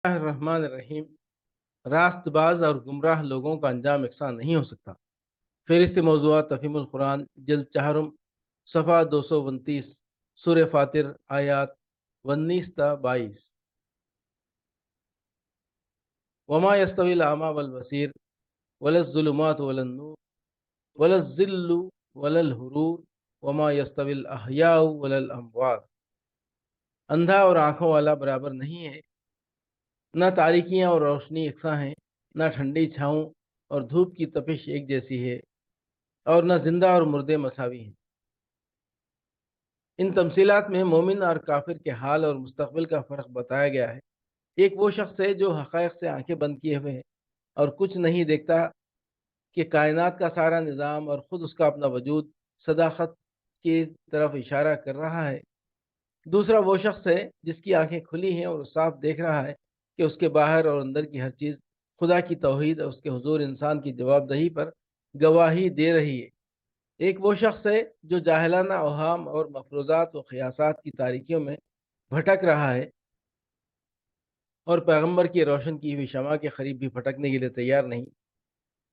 الرحمن الرحیم۔ راست باز اور گمراہ لوگوں کا انجام یکساں نہیں ہو سکتا۔ فہرست موضوعات تفہیم القرآن جلد چہارم صفحہ 229 سورہ فاتر آیات 19 تا 22۔ وما یستوی الاعمی والبصیر ولا الظلمات ولا النور ولا الظل ولا الحرور وما یستوی الاحیاء ولا الاموات۔ اندھا اور آنکھوں والا برابر نہیں ہے، نہ تاریکیاں اور روشنی یکساں ہیں، نہ ٹھنڈی چھاؤں اور دھوپ کی تپش ایک جیسی ہے، اور نہ زندہ اور مردے مساوی ہیں۔ ان تمثیلات میں مومن اور کافر کے حال اور مستقبل کا فرق بتایا گیا ہے۔ ایک وہ شخص ہے جو حقائق سے آنکھیں بند کیے ہوئے ہے اور کچھ نہیں دیکھتا کہ کائنات کا سارا نظام اور خود اس کا اپنا وجود صداقت کی طرف اشارہ کر رہا ہے۔ دوسرا وہ شخص ہے جس کی آنکھیں کھلی ہیں اور صاف دیکھ رہا ہے کہ اس کے باہر اور اندر کی ہر چیز خدا کی توحید اور اس کے حضور انسان کی جواب دہی پر گواہی دے رہی ہے۔ ایک وہ شخص ہے جو جاہلانہ اوہام اور مفروضات و قیاسات کی تاریکیوں میں بھٹک رہا ہے اور پیغمبر کی روشن کی ہوئی شمع کے قریب بھی بھٹکنے کے لیے تیار نہیں۔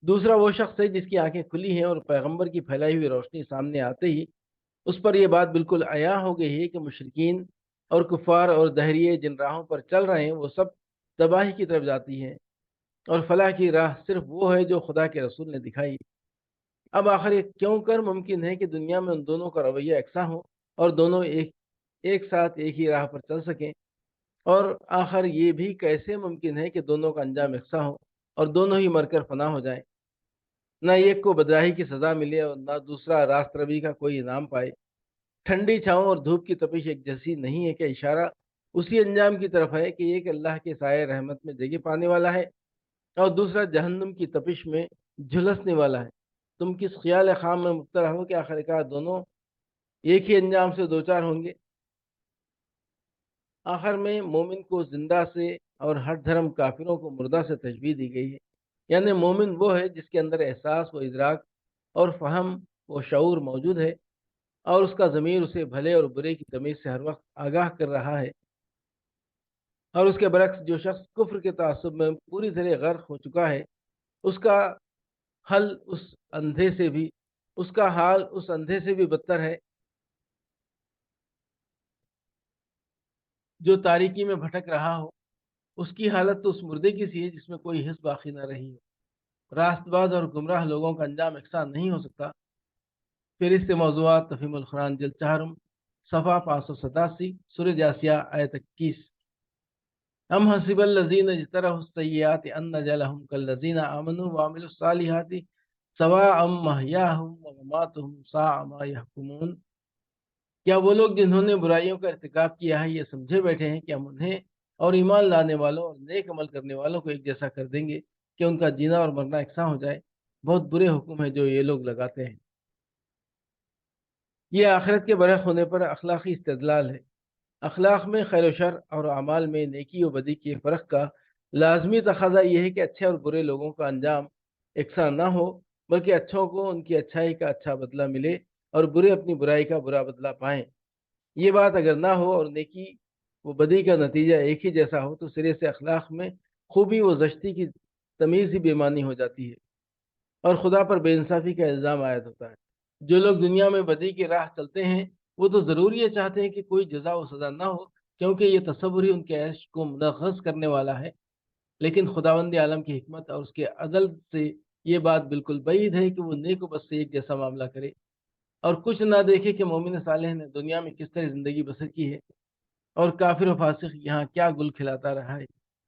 دوسرا وہ شخص ہے جس کی آنکھیں کھلی ہیں اور پیغمبر کی پھیلائی ہوئی روشنی سامنے آتے ہی اس پر یہ بات بالکل عیاں ہو گئی ہے کہ مشرکین اور کفار اور دہریے جن راہوں پر چل رہے ہیں وہ سب تباہی کی طرف جاتی ہیں، اور فلاح کی راہ صرف وہ ہے جو خدا کے رسول نے دکھائی۔ اب آخر یہ کیوں کر ممکن ہے کہ دنیا میں ان دونوں کا رویہ یکساں ہو اور دونوں ایک ساتھ ایک ہی راہ پر چل سکیں، اور آخر یہ بھی کیسے ممکن ہے کہ دونوں کا انجام یکساں ہو اور دونوں ہی مر کر فنا ہو جائیں، نہ ایک کو بدراہی کی سزا ملے اور نہ دوسرا راست روی کا کوئی انعام پائے۔ ٹھنڈی چھاؤں اور دھوپ کی تپش ایک جیسی نہیں ہے کہ اشارہ اسی انجام کی طرف ہے کہ ایک اللہ کے سائے رحمت میں جگہ پانے والا ہے اور دوسرا جہنم کی تپش میں جھلسنے والا ہے۔ تم کس خیال خام میں مبتلا ہو کہ آخرکار دونوں ایک ہی انجام سے دوچار ہوں گے؟ آخر میں مومن کو زندہ سے اور ہر دھرم کافروں کو مردہ سے تشبیہ دی گئی ہے، یعنی مومن وہ ہے جس کے اندر احساس و ادراک اور فہم و شعور موجود ہے، اور اس کا ضمیر اسے بھلے اور برے کی تمیز سے ہر وقت آگاہ کر رہا ہے۔ اور اس کے برعکس جو شخص کفر کے تعصب میں پوری طرح غرق ہو چکا ہے، اس کا حل اس کا حال اس اندھے سے بھی بدتر ہے جو تاریکی میں بھٹک رہا ہو۔ اس کی حالت تو اس مردے کی سی ہے جس میں کوئی حس باقی نہ رہی ہو۔ راست باز اور گمراہ لوگوں کا انجام یکساں نہیں ہو سکتا۔ فہرست موضوعات تفہیم القرآن جلد چہارم صفحہ 587 سورہ جاثیہ آیت 21۔ ام حسب الذین اجترحوا السیئات ان نجعلهم کالذین آمنوا وعملوا الصالحات سواء محیاہم ومماتہم ساء ما یحکمون۔ کیا وہ لوگ جنہوں نے برائیوں کا ارتکاب کیا ہے یہ سمجھے بیٹھے ہیں کہ ہم انہیں اور ایمان لانے والوں اور نیک عمل کرنے والوں کو ایک جیسا کر دیں گے کہ ان کا جینا اور مرنا یکساں ہو جائے؟ بہت برے حکم ہیں جو یہ لوگ لگاتے ہیں۔ یہ آخرت کے برحق ہونے پر اخلاقی استدلال ہے۔ اخلاق میں خیر و شر اور اعمال میں نیکی و بدی کے فرق کا لازمی تقاضا یہ ہے کہ اچھے اور برے لوگوں کا انجام یکساں نہ ہو، بلکہ اچھوں کو ان کی اچھائی کا اچھا بدلہ ملے اور برے اپنی برائی کا برا بدلہ پائیں۔ یہ بات اگر نہ ہو اور نیکی و بدی کا نتیجہ ایک ہی جیسا ہو تو سرے سے اخلاق میں خوبی و زشتی کی تمیز ہی بے معنی ہو جاتی ہے اور خدا پر بے انصافی کا الزام عائد ہوتا ہے۔ جو لوگ دنیا میں بدی کی راہ چلتے ہیں وہ تو ضرور یہ چاہتے ہیں کہ کوئی جزا و سزا نہ ہو، کیونکہ یہ تصور ہی ان کے عیش کو منغص کرنے والا ہے۔ لیکن خداوند عالم کی حکمت اور اس کے عدل سے یہ بات بالکل بعید ہے کہ وہ نیک و بد سے ایک جیسا معاملہ کرے اور کچھ نہ دیکھے کہ مومن صالح نے دنیا میں کس طرح زندگی بسر کی ہے اور کافر و فاسق یہاں کیا گل کھلاتا رہا ہے۔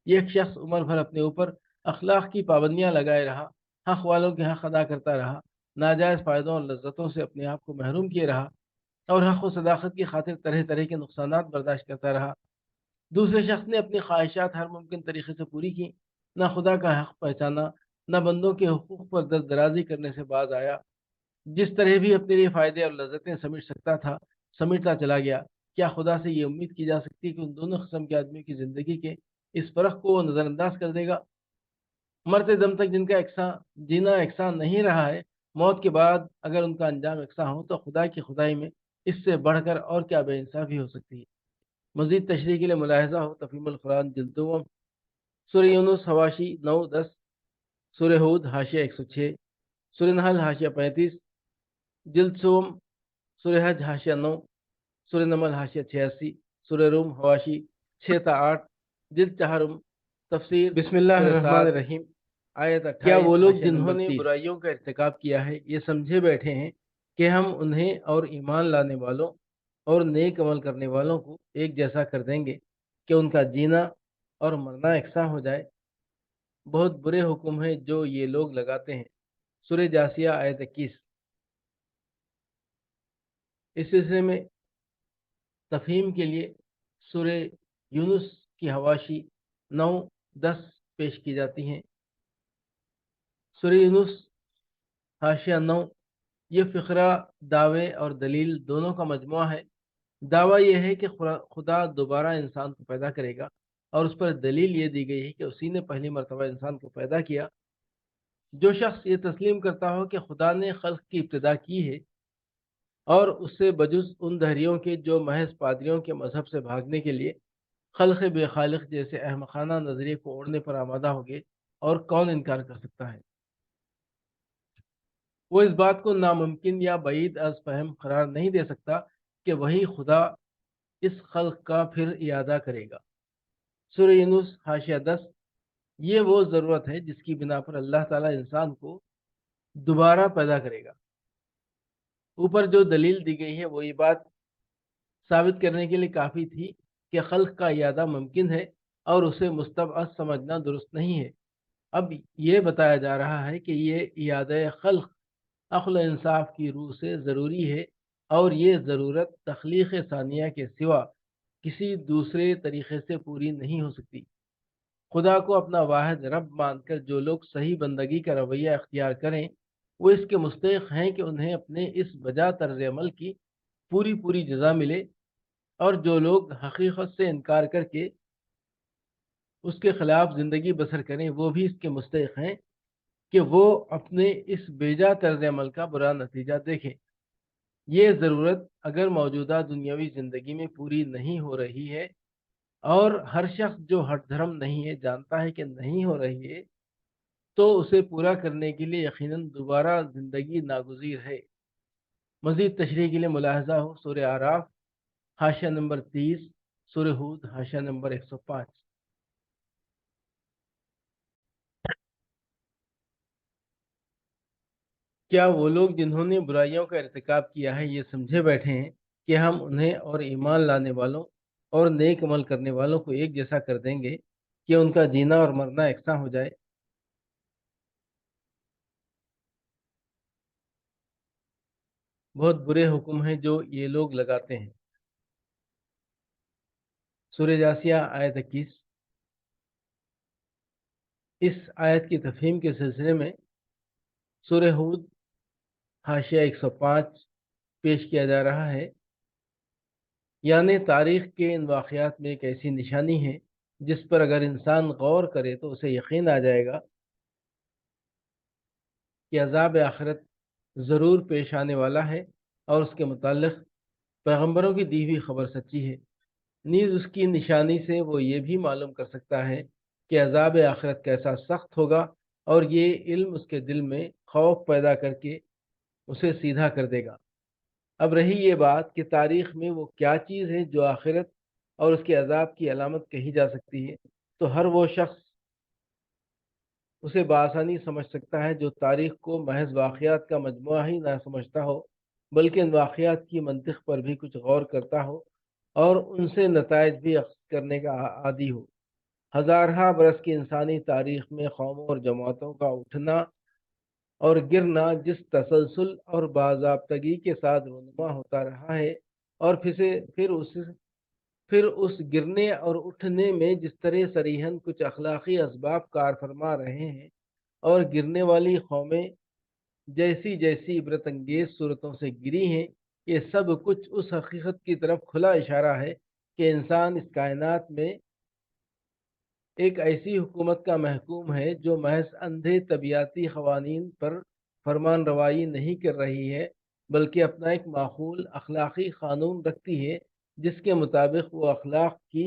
یہ ایک شخص عمر بھر اپنے اوپر اخلاق کی پابندیاں لگائے رہا، حق والوں کے حق ادا کرتا رہا، ناجائز فائدوں اور لذتوں سے اپنے آپ کو محروم کیے رہا اور حق و صداقت کی خاطر طرح طرح کے نقصانات برداشت کرتا رہا۔ دوسرے شخص نے اپنی خواہشات ہر ممکن طریقے سے پوری کی، نہ خدا کا حق پہچانا، نہ بندوں کے حقوق پر دستدرازی کرنے سے باز آیا، جس طرح بھی اپنے لیے فائدے اور لذتیں سمیٹ سکتا تھا سمیٹتا چلا گیا۔ کیا خدا سے یہ امید کی جا سکتی ہے کہ ان دونوں قسم کے آدمیوں کی زندگی کے اس فرق کو وہ نظر انداز کر دے گا؟ مرتے دم تک جن کا جینا یکساں نہیں رہا ہے، موت کے بعد اگر ان کا انجام یکساں ہو تو خدا کی خدائی میں اس سے بڑھ کر اور کیا بے انصافی ہو سکتی ہے؟ مزید تشریح کے لیے ملاحظہ ہو تفہیم القرآن جلد دوم سورہ یونس حواشی 9-10، سورہ ہود حاشیہ 106، سورہ نحل حاشیہ 35، جلد سوم سورہ حج حاشیہ 9، سورہ نمل حاشیہ 86، سورہ روم حواشی 6 تا 8، جلد چہارم، تفسیر بسم اللہ الرحمن الرحیم آیت 28۔ کیا وہ لوگ جنہوں نے برائیوں کا ارتکاب کیا ہے یہ سمجھے بیٹھے ہیں کہ ہم انہیں اور ایمان لانے والوں اور نیک عمل کرنے والوں کو ایک جیسا کر دیں گے کہ ان کا جینا اور مرنا یکساں ہو جائے؟ بہت برے حکم ہیں جو یہ لوگ لگاتے ہیں۔ سورہ جاسیہ آیت 21۔ اس سلسلے میں تفہیم کے لیے سورہ یونس کی حواشی 9-10 پیش کی جاتی ہیں۔ سورہ یونس حاشیہ 9 یہ فقرہ دعوے اور دلیل دونوں کا مجموعہ ہے۔ دعویٰ یہ ہے کہ خدا دوبارہ انسان کو پیدا کرے گا، اور اس پر دلیل یہ دی گئی ہے کہ اسی نے پہلی مرتبہ انسان کو پیدا کیا۔ جو شخص یہ تسلیم کرتا ہو کہ خدا نے خلق کی ابتدا کی ہے، اور اس سے بجز ان دہریوں کے جو محض پادریوں کے مذہب سے بھاگنے کے لیے خلق بے خالق جیسے احمقانہ نظریے کو اوڑھنے پر آمادہ ہوگے، اور کون انکار کر سکتا ہے؟ وہ اس بات کو ناممکن یا بعید از فہم قرار نہیں دے سکتا کہ وہی خدا اس خلق کا پھر اعادہ کرے گا۔ سورہ یونس حاشیہ 10 یہ وہ ضرورت ہے جس کی بنا پر اللہ تعالیٰ انسان کو دوبارہ پیدا کرے گا۔ اوپر جو دلیل دی گئی ہے وہ یہ بات ثابت کرنے کے لیے کافی تھی کہ خلق کا اعادہ ممکن ہے اور اسے مستبعد سمجھنا درست نہیں ہے۔ اب یہ بتایا جا رہا ہے کہ یہ اعادہ خلق عقل و انصاف کی روح سے ضروری ہے، اور یہ ضرورت تخلیق ثانیہ کے سوا کسی دوسرے طریقے سے پوری نہیں ہو سکتی۔ خدا کو اپنا واحد رب مان کر جو لوگ صحیح بندگی کا رویہ اختیار کریں، وہ اس کے مستحق ہیں کہ انہیں اپنے اس بجا طرز عمل کی پوری جزا ملے، اور جو لوگ حقیقت سے انکار کر کے اس کے خلاف زندگی بسر کریں وہ بھی اس کے مستحق ہیں کہ وہ اپنے اس بیجا طرز عمل کا برا نتیجہ دیکھیں۔ یہ ضرورت اگر موجودہ دنیاوی زندگی میں پوری نہیں ہو رہی ہے، اور ہر شخص جو ہٹ دھرم نہیں ہے جانتا ہے کہ نہیں ہو رہی ہے، تو اسے پورا کرنے کے لیے یقیناً دوبارہ زندگی ناگزیر ہے۔ مزید تشریح کے لیے ملاحظہ ہو سورہ اعراف حاشیہ نمبر 30، سورہ ہود حاشیہ نمبر 105۔ کیا وہ لوگ جنہوں نے برائیوں کا ارتکاب کیا ہے یہ سمجھے بیٹھے ہیں کہ ہم انہیں اور ایمان لانے والوں اور نیک عمل کرنے والوں کو ایک جیسا کر دیں گے کہ ان کا جینا اور مرنا یکساں ہو جائے؟ بہت برے حکم ہیں جو یہ لوگ لگاتے ہیں۔ سورہ جاسیہ آیت 21۔ اس آیت کی تفہیم کے سلسلے میں سورہ ہود حاشیہ 105 پیش کیا جا رہا ہے، یعنی تاریخ کے ان واقعات میں ایک ایسی نشانی ہے جس پر اگر انسان غور کرے تو اسے یقین آ جائے گا کہ عذاب آخرت ضرور پیش آنے والا ہے، اور اس کے متعلق پیغمبروں کی دی ہوئی خبر سچی ہے۔ نیز اس کی نشانی سے وہ یہ بھی معلوم کر سکتا ہے کہ عذاب آخرت کیسا سخت ہوگا، اور یہ علم اس کے دل میں خوف پیدا کر کے اسے سیدھا کر دے گا۔ اب رہی یہ بات کہ تاریخ میں وہ کیا چیز ہے جو آخرت اور اس کے عذاب کی علامت کہی جا سکتی ہے، تو ہر وہ شخص اسے بآسانی سمجھ سکتا ہے جو تاریخ کو محض واقعات کا مجموعہ ہی نہ سمجھتا ہو، بلکہ ان واقعات کی منطق پر بھی کچھ غور کرتا ہو اور ان سے نتائج بھی اخذ کرنے کا عادی ہو۔ ہزارہا برس کی انسانی تاریخ میں قوموں اور جماعتوں کا اٹھنا اور گرنا جس تسلسل اور باضابطگی کے ساتھ رونما ہوتا رہا ہے، اور پھر اس گرنے اور اٹھنے میں جس طرح صریحاً کچھ اخلاقی اسباب کار فرما رہے ہیں، اور گرنے والی قومیں جیسی جیسی عبرت انگیز صورتوں سے گری ہیں، یہ سب کچھ اس حقیقت کی طرف کھلا اشارہ ہے کہ انسان اس کائنات میں ایک ایسی حکومت کا محکوم ہے جو محض اندھے طبیعتی قوانین پر فرمان روائی نہیں کر رہی ہے، بلکہ اپنا ایک معقول اخلاقی قانون رکھتی ہے جس کے مطابق وہ اخلاق کی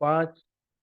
5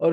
اور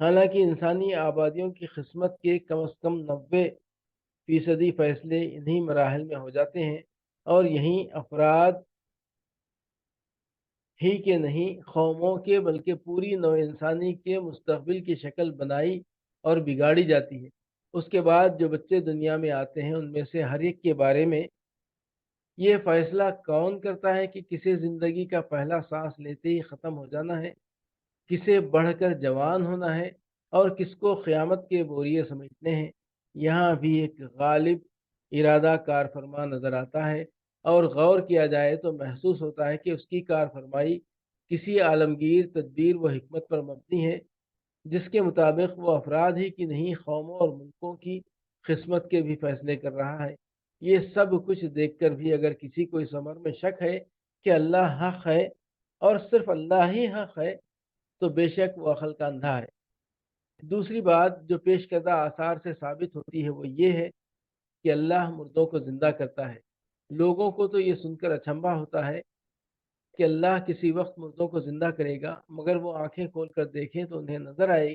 حالانکہ انسانی آبادیوں کی قسمت کے کم از کم 90% فیصلے انہی مراحل میں ہو جاتے ہیں، اور یہیں افراد ہی کے نہیں، قوموں کے بلکہ پوری نوع انسانی کے مستقبل کی شکل بنائی اور بگاڑی جاتی ہے۔ اس کے بعد جو بچے دنیا میں آتے ہیں، ان میں سے ہر ایک کے بارے میں یہ فیصلہ کون کرتا ہے کہ کسے زندگی کا پہلا سانس لیتے ہی ختم ہو جانا ہے، کسے بڑھ کر جوان ہونا ہے، اور کس کو قیامت کے بوریے سمجھنے ہیں۔ یہاں بھی ایک غالب ارادہ کار فرما نظر آتا ہے، اور غور کیا جائے تو محسوس ہوتا ہے کہ اس کی کار فرمائی کسی عالمگیر تدبیر و حکمت پر مبنی ہے، جس کے مطابق وہ افراد ہی کی نہیں، قوموں اور ملکوں کی قسمت کے بھی فیصلے کر رہا ہے۔ یہ سب کچھ دیکھ کر بھی اگر کسی کو اس امر میں شک ہے کہ اللہ حق ہے اور صرف اللہ ہی حق ہے، تو بے شک وہ عقل کا اندھا ہے۔ دوسری بات جو پیش کردہ آثار سے ثابت ہوتی ہے وہ یہ ہے کہ اللہ مردوں کو زندہ کرتا ہے۔ لوگوں کو تو یہ سن کر اچنبھا ہوتا ہے کہ اللہ کسی وقت مردوں کو زندہ کرے گا، مگر وہ آنکھیں کھول کر دیکھیں تو انہیں نظر آئے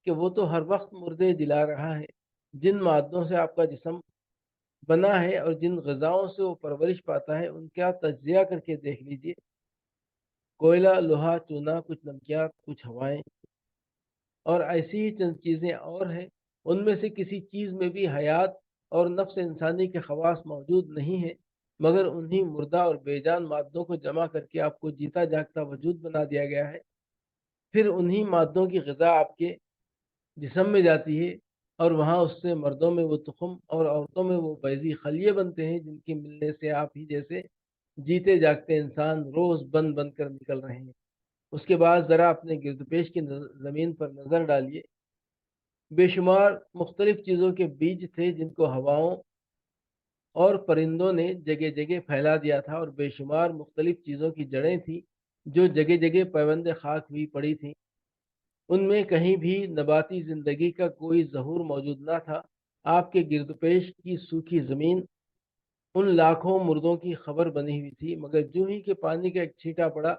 کہ وہ تو ہر وقت مردے جلا رہا ہے۔ جن مادوں سے آپ کا جسم بنا ہے اور جن غذاؤں سے وہ پرورش پاتا ہے، ان کا تجزیہ کر کے دیکھ لیجئے۔ کوئلہ، لوہا، چونا، کچھ نمکیات، کچھ ہوائیں، اور ایسی ہی چند چیزیں اور ہیں۔ ان میں سے کسی چیز میں بھی حیات اور نفس انسانی کے خواص موجود نہیں ہیں، مگر انہی مردہ اور بے جان مادوں کو جمع کر کے آپ کو جیتا جاگتا وجود بنا دیا گیا ہے۔ پھر انہی مادوں کی غذا آپ کے جسم میں جاتی ہے، اور وہاں اس سے مردوں میں وہ تخم اور عورتوں میں وہ بیضی خلیے بنتے ہیں، جن کے ملنے سے آپ ہی جیسے جیتے جاگتے انسان روز بن بن کر نکل رہے ہیں۔ اس کے بعد ذرا اپنے گرد پیش کی زمین پر نظر ڈالیے۔ بے شمار مختلف چیزوں کے بیج تھے جن کو ہواؤں اور پرندوں نے جگہ جگہ پھیلا دیا تھا، اور بے شمار مختلف چیزوں کی جڑیں تھیں جو جگہ جگہ پیوند خاک ہوئی پڑی تھیں۔ ان میں کہیں بھی نباتی زندگی کا کوئی ظہور موجود نہ تھا۔ آپ کے گرد پیش کی سوکھی زمین ان لاکھوں مردوں کی خبر بنی ہوئی تھی، مگر جو ہی کہ پانی کا ایک چھینٹا پڑا،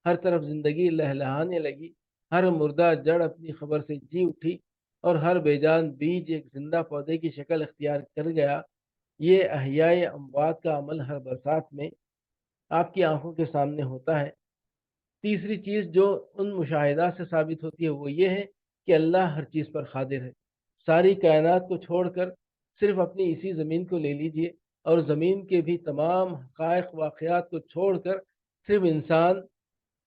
ہر طرف زندگی لہلہانے لگی، ہر مردہ جڑ اپنی خبر سے جی اٹھی، اور ہر بے جان بیج ایک زندہ پودے کی شکل اختیار کر گیا۔ یہ احیاء اموات کا عمل ہر برسات میں آپ کی آنکھوں کے سامنے ہوتا ہے۔ تیسری چیز جو ان مشاہدات سے ثابت ہوتی ہے وہ یہ ہے کہ اللہ ہر چیز پر قادر ہے۔ ساری کائنات کو چھوڑ کر صرف اپنی اسی زمین کو لے لیجئے، اور زمین کے بھی تمام حقائق واقعات کو چھوڑ کر صرف انسان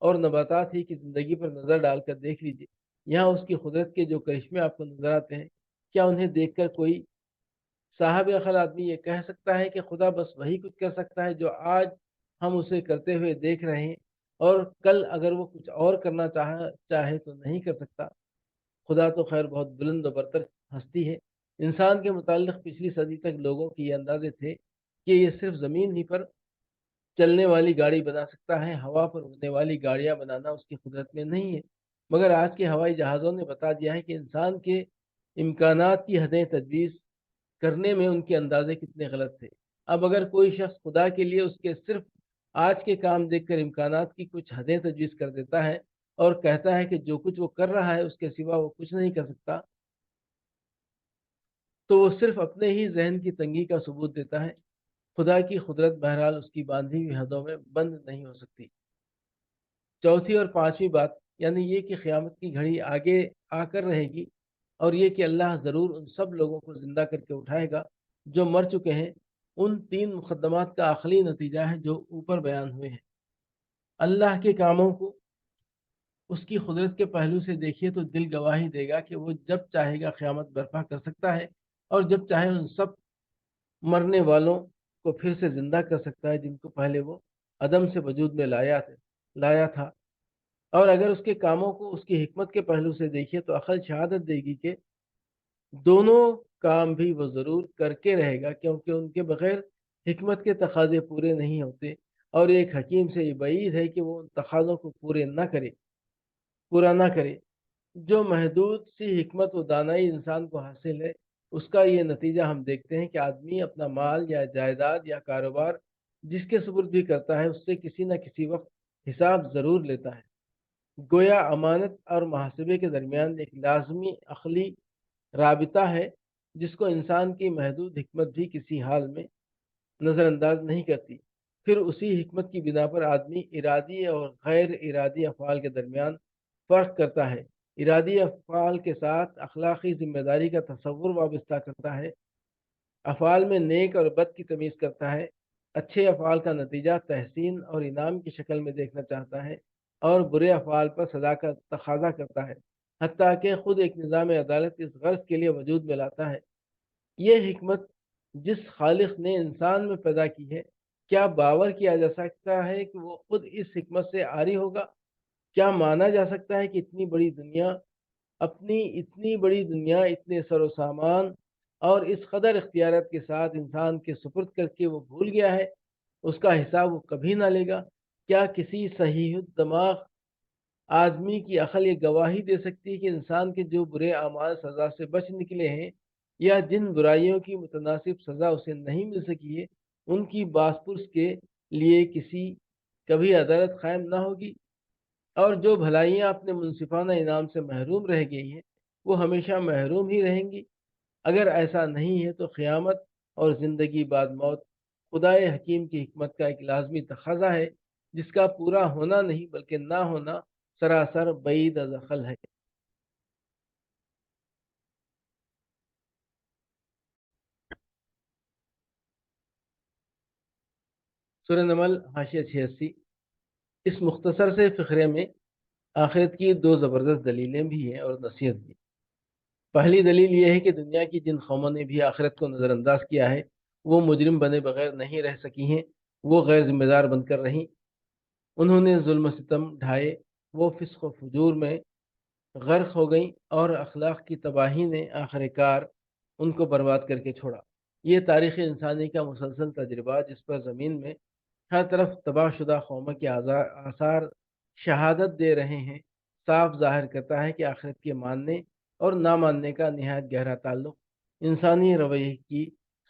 اور نباتات ہی کی زندگی پر نظر ڈال کر دیکھ لیجئے۔ یہاں اس کی قدرت کے جو کرشمے آپ کو نظر آتے ہیں، کیا انہیں دیکھ کر کوئی صاحب عقل آدمی یہ کہہ سکتا ہے کہ خدا بس وہی کچھ کر سکتا ہے جو آج ہم اسے کرتے ہوئے دیکھ رہے ہیں، اور کل اگر وہ کچھ اور کرنا چاہے تو نہیں کر سکتا؟ خدا تو خیر بہت بلند و برتر ہستی ہے۔ انسان کے متعلق پچھلی صدی تک لوگوں کے یہ اندازے تھے کہ یہ صرف زمین ہی پر چلنے والی گاڑی بنا سکتا ہے، ہوا پر اڑنے والی گاڑیاں بنانا اس کی قدرت میں نہیں ہے۔ مگر آج کے ہوائی جہازوں نے بتا دیا ہے کہ انسان کے امکانات کی حدیں تجویز کرنے میں ان کے اندازے کتنے غلط تھے۔ اب اگر کوئی شخص خدا کے لیے اس کے صرف آج کے کام دیکھ کر امکانات کی کچھ حدیں تجویز کر دیتا ہے، اور کہتا ہے کہ جو کچھ وہ کر رہا ہے اس کے سوا وہ کچھ نہیں کر سکتا، تو وہ صرف اپنے ہی ذہن کی تنگی کا ثبوت دیتا ہے۔ خدا کی قدرت بہرحال اس کی باندھی ہوئی حدوں میں بند نہیں ہو سکتی۔ چوتھی اور پانچویں بات، یعنی یہ کہ قیامت کی گھڑی آگے آ کر رہے گی، اور یہ کہ اللہ ضرور ان سب لوگوں کو زندہ کر کے اٹھائے گا جو مر چکے ہیں، ان تین مقدمات کا عقلی نتیجہ ہے جو اوپر بیان ہوئے ہیں۔ اللہ کے کاموں کو اس کی قدرت کے پہلو سے دیکھیے تو دل گواہی دے گا کہ وہ جب چاہے گا قیامت برپا کر سکتا ہے، اور جب چاہے ان سب مرنے والوں کو پھر سے زندہ کر سکتا ہے جن کو پہلے وہ عدم سے وجود میں لایا تھا۔ اور اگر اس کے کاموں کو اس کی حکمت کے پہلو سے دیکھیے تو عقل شہادت دے گی کہ دونوں کام بھی وہ ضرور کر کے رہے گا، کیونکہ ان کے بغیر حکمت کے تقاضے پورے نہیں ہوتے، اور ایک حکیم سے یہ بعید ہے کہ وہ ان تقاضوں کو پورا نہ کرے۔ جو محدود سی حکمت و دانائی انسان کو حاصل ہے، اس کا یہ نتیجہ ہم دیکھتے ہیں کہ آدمی اپنا مال یا جائیداد یا کاروبار جس کے سپرد بھی کرتا ہے، اس سے کسی نہ کسی وقت حساب ضرور لیتا ہے۔ گویا امانت اور محاسبے کے درمیان ایک لازمی عقلی رابطہ ہے جس کو انسان کی محدود حکمت بھی کسی حال میں نظر انداز نہیں کرتی۔ پھر اسی حکمت کی بنا پر آدمی ارادی اور غیر ارادی افعال کے درمیان فرق کرتا ہے، ارادی افعال کے ساتھ اخلاقی ذمہ داری کا تصور وابستہ کرتا ہے، افعال میں نیک اور بد کی تمیز کرتا ہے، اچھے افعال کا نتیجہ تحسین اور انعام کی شکل میں دیکھنا چاہتا ہے اور برے افعال پر سزا کا تقاضا کرتا ہے، حتیٰ کہ خود ایک نظام عدالت اس غرض کے لیے وجود میں لاتا ہے۔ یہ حکمت جس خالق نے انسان میں پیدا کی ہے، کیا باور کیا جا سکتا ہے کہ وہ خود اس حکمت سے عاری ہوگا؟ کیا مانا جا سکتا ہے کہ اتنی بڑی دنیا اتنے سر و سامان اور اس قدر اختیارات کے ساتھ انسان کے سپرد کر کے وہ بھول گیا ہے، اس کا حساب وہ کبھی نہ لے گا؟ کیا کسی صحیح الدماغ آدمی کی عقل یہ گواہی دے سکتی ہے کہ انسان کے جو برے اعمال سزا سے بچ نکلے ہیں یا جن برائیوں کی متناسب سزا اسے نہیں مل سکی ہے، ان کی بازپرس کے لیے کبھی عدالت قائم نہ ہوگی؟ اور جو بھلائیاں اپنے منصفانہ انعام سے محروم رہ گئی ہیں وہ ہمیشہ محروم ہی رہیں گی؟ اگر ایسا نہیں ہے تو قیامت اور زندگی بعد موت خدائے حکیم کی حکمت کا ایک لازمی تقاضا ہے جس کا پورا ہونا نہیں بلکہ نہ ہونا سراسر بعید از عقل ہے۔ سورہ نمل حاشیہ 86۔ اس مختصر سے فقرے میں آخرت کی دو زبردست دلیلیں بھی ہیں اور نصیحت بھی۔ پہلی دلیل یہ ہے کہ دنیا کی جن قوموں نے بھی آخرت کو نظر انداز کیا ہے وہ مجرم بنے بغیر نہیں رہ سکی ہیں، وہ غیر ذمہ دار بن کر رہیں، انہوں نے ظلم و ستم ڈھائے، وہ فسق و فجور میں غرق ہو گئیں اور اخلاق کی تباہی نے آخر کار ان کو برباد کر کے چھوڑا۔ یہ تاریخ انسانی کا مسلسل تجربہ جس پر زمین میں ہر طرف تباہ شدہ قوموں کے آثار شہادت دے رہے ہیں، صاف ظاہر کرتا ہے کہ آخرت کے ماننے اور نہ ماننے کا نہایت گہرا تعلق انسانی رویے کی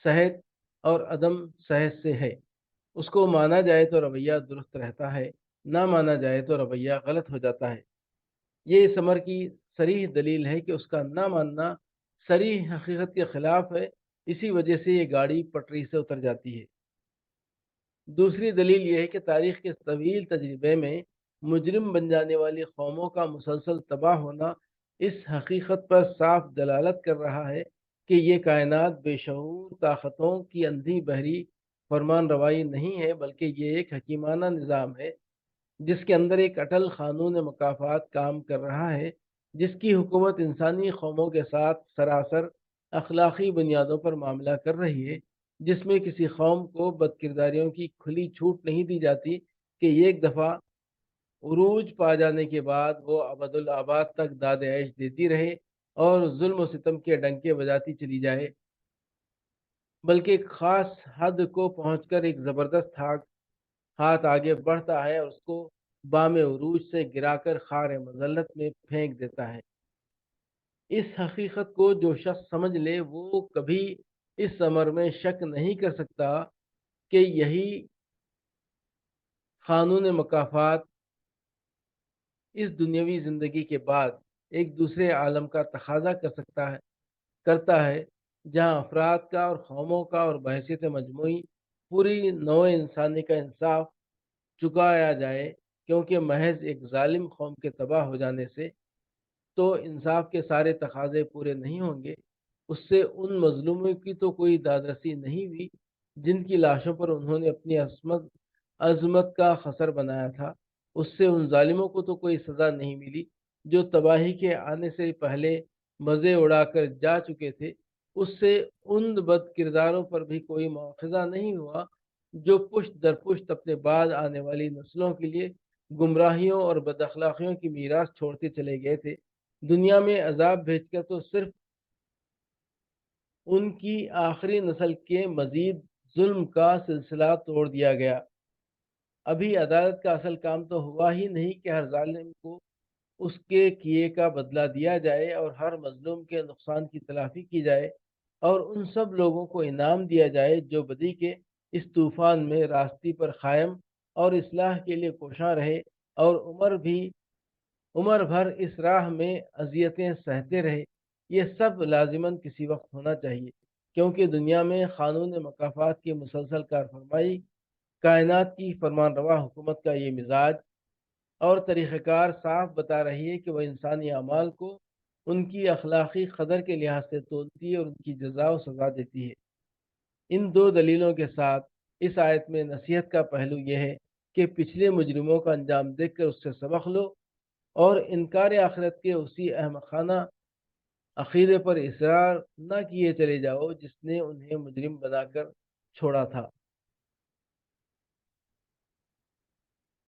صحت اور عدم صحت سے ہے۔ اس کو مانا جائے تو رویہ درست رہتا ہے، نہ مانا جائے تو رویہ غلط ہو جاتا ہے۔ یہ اس امر کی صریح دلیل ہے کہ اس کا نہ ماننا صریح حقیقت کے خلاف ہے، اسی وجہ سے یہ گاڑی پٹری سے اتر جاتی ہے۔ دوسری دلیل یہ ہے کہ تاریخ کے طویل تجربے میں مجرم بن جانے والی قوموں کا مسلسل تباہ ہونا اس حقیقت پر صاف دلالت کر رہا ہے کہ یہ کائنات بے شعور طاقتوں کی اندھی بہری فرمان روائی نہیں ہے، بلکہ یہ ایک حکیمانہ نظام ہے جس کے اندر ایک اٹل قانون مکافات کام کر رہا ہے، جس کی حکومت انسانی قوموں کے ساتھ سراسر اخلاقی بنیادوں پر معاملہ کر رہی ہے، جس میں کسی قوم کو بد کرداریوں کی کھلی چھوٹ نہیں دی جاتی کہ ایک دفعہ عروج پا جانے کے بعد وہ ابدالآباد تک داد عیش دیتی رہے اور ظلم و ستم کے ڈنکے بجاتی چلی جائے، بلکہ ایک خاص حد کو پہنچ کر ایک زبردست ہاتھ آگے بڑھتا ہے اور اس کو بام عروج سے گرا کر خار مذلت میں پھینک دیتا ہے۔ اس حقیقت کو جو شخص سمجھ لے وہ کبھی اس امر میں شک نہیں کر سکتا کہ یہی قانون مکافات اس دنیاوی زندگی کے بعد ایک دوسرے عالم کا تقاضا کرتا ہے جہاں افراد کا اور قوموں کا اور بحیثیت مجموعی پوری نوع انسانی کا انصاف چکایا جائے، کیونکہ محض ایک ظالم قوم کے تباہ ہو جانے سے تو انصاف کے سارے تقاضے پورے نہیں ہوں گے، اس سے ان مظلوموں کی تو کوئی دادرسی نہیں ہوئی جن کی لاشوں پر انہوں نے اپنی عظمت کا خسر بنایا تھا، اس سے ان ظالموں کو تو کوئی سزا نہیں ملی جو تباہی کے آنے سے پہلے مزے اڑا کر جا چکے تھے، اس سے ان بد کرداروں پر بھی کوئی مواخذہ نہیں ہوا جو پشت در پشت اپنے بعد آنے والی نسلوں کے لیے گمراہیوں اور بد اخلاقیوں کی میراث چھوڑتے چلے گئے تھے۔ دنیا میں عذاب بھیج کر تو صرف ان کی آخری نسل کے مزید ظلم کا سلسلہ توڑ دیا گیا۔ ابھی عدالت کا اصل کام تو ہوا ہی نہیں کہ ہر ظالم کو اس کے کیے کا بدلہ دیا جائے اور ہر مظلوم کے نقصان کی تلافی کی جائے اور ان سب لوگوں کو انعام دیا جائے جو بدی کے اس طوفان میں راستے پر قائم اور اصلاح کے لیے کوشاں رہے اور عمر بھی عمر بھر اس راہ میں اذیتیں سہتے رہے، یہ سب لازماً کسی وقت ہونا چاہیے، کیونکہ دنیا میں قانون مکافات کی مسلسل کارفرمائی، کائنات کی فرمان روا حکومت کا یہ مزاج اور طریقہ کار صاف بتا رہی ہے کہ وہ انسانی اعمال کو ان کی اخلاقی قدر کے لحاظ سے تولتی ہے اور ان کی جزا و سزا دیتی ہے۔ ان دو دلیلوں کے ساتھ اس آیت میں نصیحت کا پہلو یہ ہے کہ پچھلے مجرموں کا انجام دیکھ کر اس سے سبق لو اور انکار آخرت کے اسی احمقانہ عقیدے پر اصرار نہ کیے چلے جاؤ جس نے انہیں مجرم بنا کر چھوڑا تھا۔